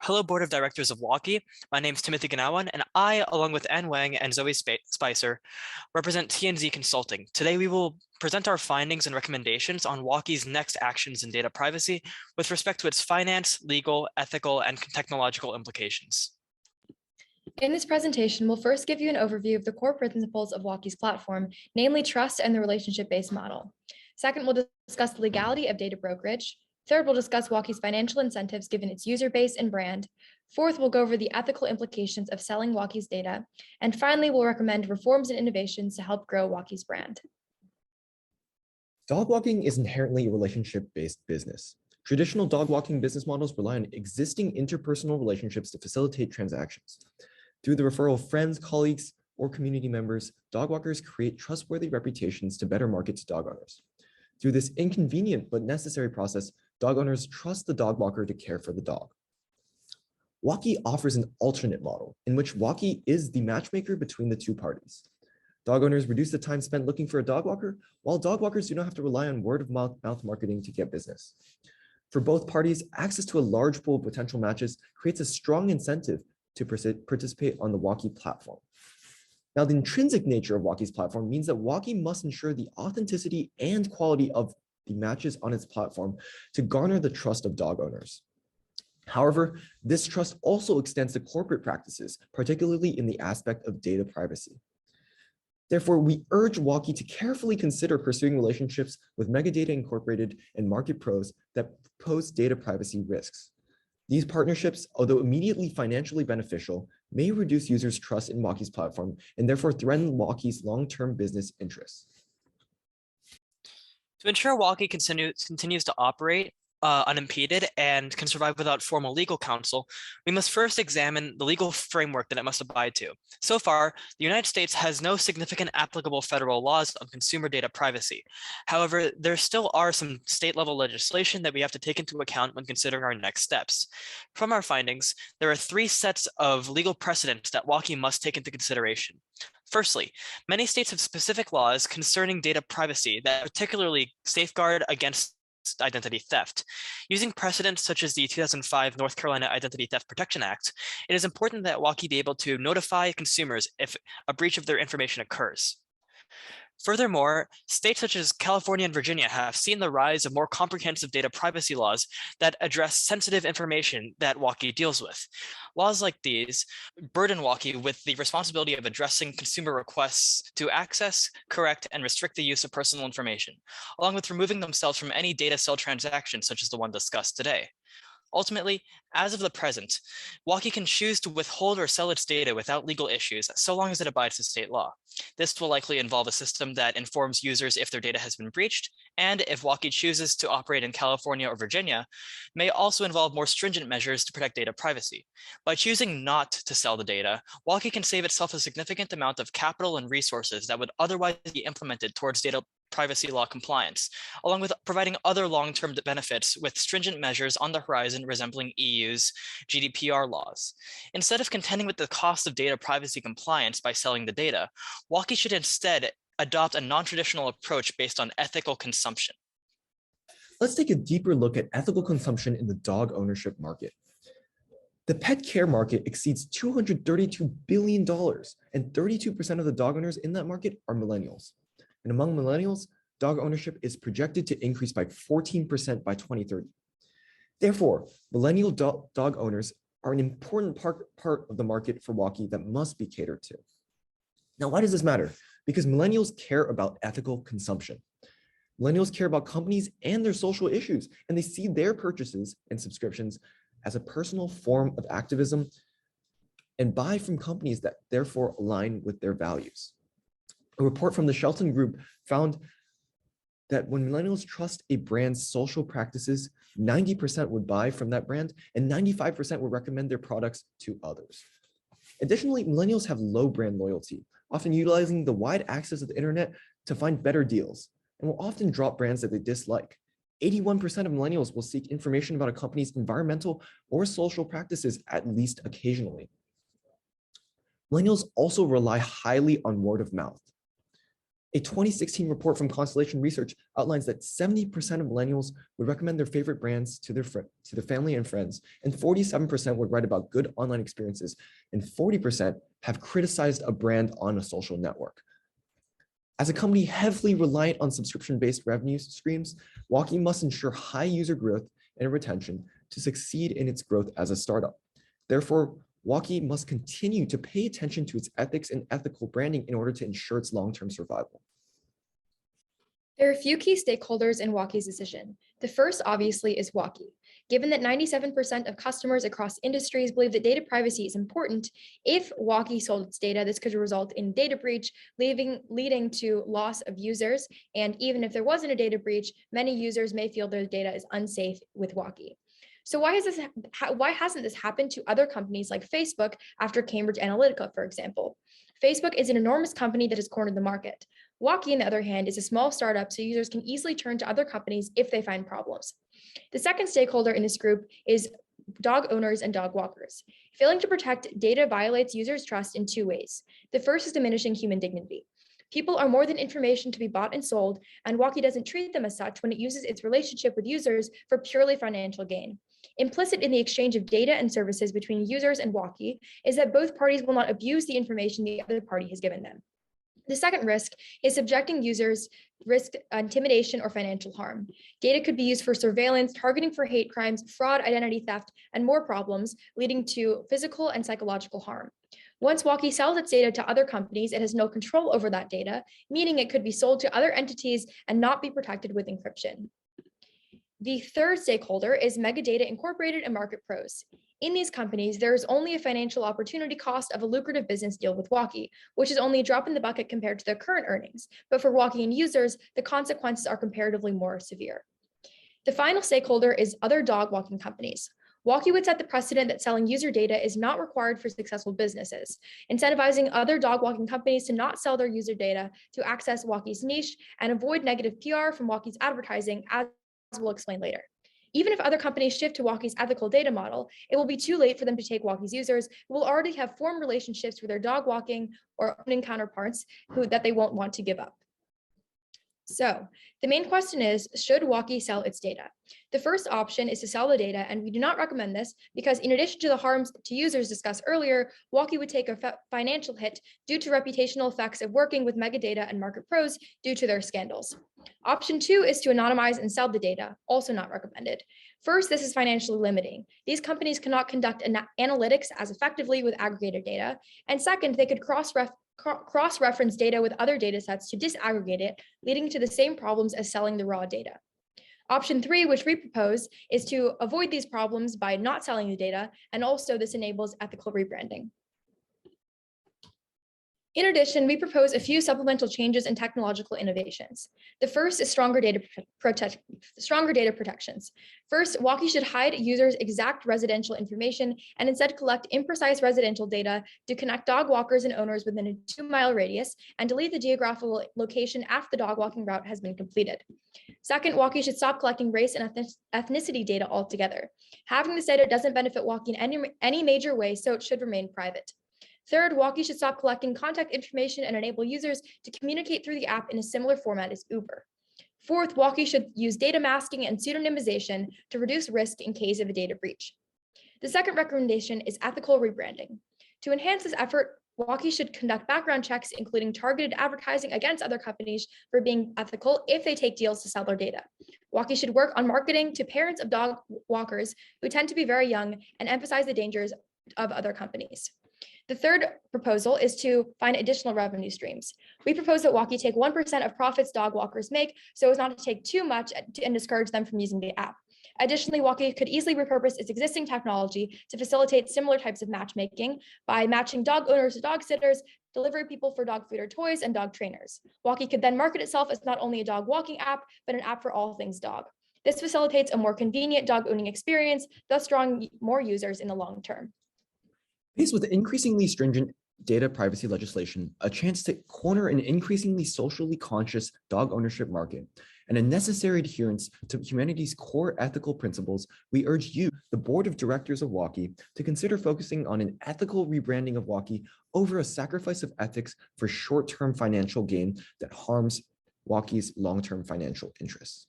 Hello, Board of Directors of Walkie. My name is Timothy Gunawan, and I, along with Ann Wang and Zoe Spicer, represent TNZ Consulting. Today, we will present our findings and recommendations on Walkie's next actions in data privacy with respect to its finance, legal, ethical, and technological implications. In this presentation, we'll first give you an overview of the core principles of Walkie's platform, namely trust and the relationship-based model. Second, we'll discuss the legality of data brokerage. Third, we'll discuss Walkie's financial incentives given its user base and brand. Fourth, we'll go over the ethical implications of selling Walkie's data. And finally, we'll recommend reforms and innovations to help grow Walkie's brand. Dog walking is inherently a relationship-based business. Traditional dog walking business models rely on existing interpersonal relationships to facilitate transactions. Through the referral of friends, colleagues, or community members, dog walkers create trustworthy reputations to better market to dog owners. Through this inconvenient but necessary process, dog owners trust the dog walker to care for the dog. Walkie offers an alternate model in which Walkie is the matchmaker between the two parties. Dog owners reduce the time spent looking for a dog walker, while dog walkers do not have to rely on word-of-mouth marketing to get business. For both parties, access to a large pool of potential matches creates a strong incentive to participate on the Walkie platform. Now, the intrinsic nature of Walkie's platform means that Walkie must ensure the authenticity and quality of the matches on its platform to garner the trust of dog owners. However, this trust also extends to corporate practices, particularly in the aspect of data privacy. Therefore, we urge Walkie to carefully consider pursuing relationships with Megadata Incorporated and Market Pros that pose data privacy risks. These partnerships, although immediately financially beneficial, may reduce users' trust in Walkie's platform and therefore threaten Walkie's long-term business interests. To ensure Walkie continues to operate unimpeded and can survive without formal legal counsel, we must first examine the legal framework that it must abide to. So far, the United States has no significant applicable federal laws on consumer data privacy. However, there still are some state-level legislation that we have to take into account when considering our next steps. From our findings, there are three sets of legal precedents that Walkie must take into consideration. Firstly, many states have specific laws concerning data privacy that particularly safeguard against identity theft. Using precedents such as the 2005 North Carolina Identity Theft Protection Act, it is important that Walkie be able to notify consumers if a breach of their information occurs. Furthermore, states such as California and Virginia have seen the rise of more comprehensive data privacy laws that address sensitive information that Walkie deals with. Laws like these burden Walkie with the responsibility of addressing consumer requests to access, correct, and restrict the use of personal information, along with removing themselves from any data sell transaction such as the one discussed today. Ultimately, as of the present, Walkie can choose to withhold or sell its data without legal issues, so long as it abides to state law. This will likely involve a system that informs users if their data has been breached, and if Walkie chooses to operate in California or Virginia, may also involve more stringent measures to protect data privacy. By choosing not to sell the data, Walkie can save itself a significant amount of capital and resources that would otherwise be implemented towards data privacy law compliance, along with providing other long-term benefits with stringent measures on the horizon resembling EU's GDPR laws. Instead of contending with the cost of data privacy compliance by selling the data, Walkie should instead adopt a non-traditional approach based on ethical consumption. Let's take a deeper look at ethical consumption in the dog ownership market. The pet care market exceeds $232 billion, and 32% of the dog owners in that market are millennials. And among millennials, dog ownership is projected to increase by 14% by 2030. Therefore, millennial dog owners are an important part of the market for Walkie that must be catered to. Now, why does this matter? Because millennials care about ethical consumption. Millennials care about companies and their social issues, and they see their purchases and subscriptions as a personal form of activism and buy from companies that therefore align with their values. A report from the Shelton Group found that when millennials trust a brand's social practices, 90% would buy from that brand and 95% would recommend their products to others. Additionally, millennials have low brand loyalty, often utilizing the wide access of the internet to find better deals, and will often drop brands that they dislike. 81% of millennials will seek information about a company's environmental or social practices at least occasionally. Millennials also rely highly on word of mouth. A 2016 report from Constellation Research outlines that 70% of millennials would recommend their favorite brands to their family and friends, and 47% would write about good online experiences, and 40% have criticized a brand on a social network. As a company heavily reliant on subscription-based revenue streams, Walkie must ensure high user growth and retention to succeed in its growth as a startup. Therefore, Walkie must continue to pay attention to its ethics and ethical branding in order to ensure its long-term survival. There are a few key stakeholders in Walkie's decision. The first, obviously, is Walkie. Given that 97% of customers across industries believe that data privacy is important, if Walkie sold its data, this could result in data breach, leading to loss of users. And even if there wasn't a data breach, many users may feel their data is unsafe with Walkie. So why hasn't this happened to other companies like Facebook after Cambridge Analytica, for example? Facebook is an enormous company that has cornered the market. Walkie, on the other hand, is a small startup, so users can easily turn to other companies if they find problems. The second stakeholder in this group is dog owners and dog walkers. Failing to protect data violates users' trust in two ways. The first is diminishing human dignity. People are more than information to be bought and sold, and Walkie doesn't treat them as such when it uses its relationship with users for purely financial gain. Implicit in the exchange of data and services between users and Walkie is that both parties will not abuse the information the other party has given them. The second risk is subjecting users risk intimidation or financial harm. Data could be used for surveillance, targeting for hate crimes, fraud, identity theft, and more problems, leading to physical and psychological harm. Once Walkie sells its data to other companies, it has no control over that data, meaning it could be sold to other entities and not be protected with encryption. The third stakeholder is Megadata Incorporated and Market Pros. In these companies, there is only a financial opportunity cost of a lucrative business deal with Walkie, which is only a drop in the bucket compared to their current earnings. But for Walkie and users, the consequences are comparatively more severe. The final stakeholder is other dog walking companies. Walkie would set the precedent that selling user data is not required for successful businesses, incentivizing other dog walking companies to not sell their user data to access Walkie's niche and avoid negative PR from Walkie's advertising, as we'll explain later. Even if other companies shift to Walkie's ethical data model, it will be too late for them to take Walkie's users who will already have formed relationships with their dog walking or owning counterparts that they won't want to give up. So the main question is, should Walkie sell its data? The first option is to sell the data, and we do not recommend this because in addition to the harms to users discussed earlier, Walkie would take a financial hit due to reputational effects of working with Megadata and Market Pros due to their scandals. Option 2 is to anonymize and sell the data, also not recommended. First, this is financially limiting. These companies cannot conduct analytics as effectively with aggregated data. And second, they could cross-reference data with other data sets to disaggregate it, leading to the same problems as selling the raw data. Option 3, which we propose, is to avoid these problems by not selling the data, and also this enables ethical rebranding. In addition, we propose a few supplemental changes and technological innovations. The first is stronger data protections. First, Walkie should hide users' exact residential information and instead collect imprecise residential data to connect dog walkers and owners within a 2-mile radius and delete the geographical location after the dog walking route has been completed. Second, Walkie should stop collecting race and ethnicity data altogether. Having this data doesn't benefit Walkie in any major way, so it should remain private. Third, Walkie should stop collecting contact information and enable users to communicate through the app in a similar format as Uber. Fourth, Walkie should use data masking and pseudonymization to reduce risk in case of a data breach. The second recommendation is ethical rebranding. To enhance this effort, Walkie should conduct background checks, including targeted advertising against other companies for being ethical if they take deals to sell their data. Walkie should work on marketing to parents of dog walkers who tend to be very young and emphasize the dangers of other companies. The third proposal is to find additional revenue streams. We propose that Walkie take 1% of profits dog walkers make so as not to take too much and discourage them from using the app. Additionally, Walkie could easily repurpose its existing technology to facilitate similar types of matchmaking by matching dog owners to dog sitters, delivery people for dog food or toys, and dog trainers. Walkie could then market itself as not only a dog walking app, but an app for all things dog. This facilitates a more convenient dog owning experience, thus drawing more users in the long term. Faced with increasingly stringent data privacy legislation, a chance to corner an increasingly socially conscious dog ownership market, and a necessary adherence to humanity's core ethical principles, we urge you, the board of directors of WAWKI, to consider focusing on an ethical rebranding of WAWKI over a sacrifice of ethics for short-term financial gain that harms WAWKI's long-term financial interests.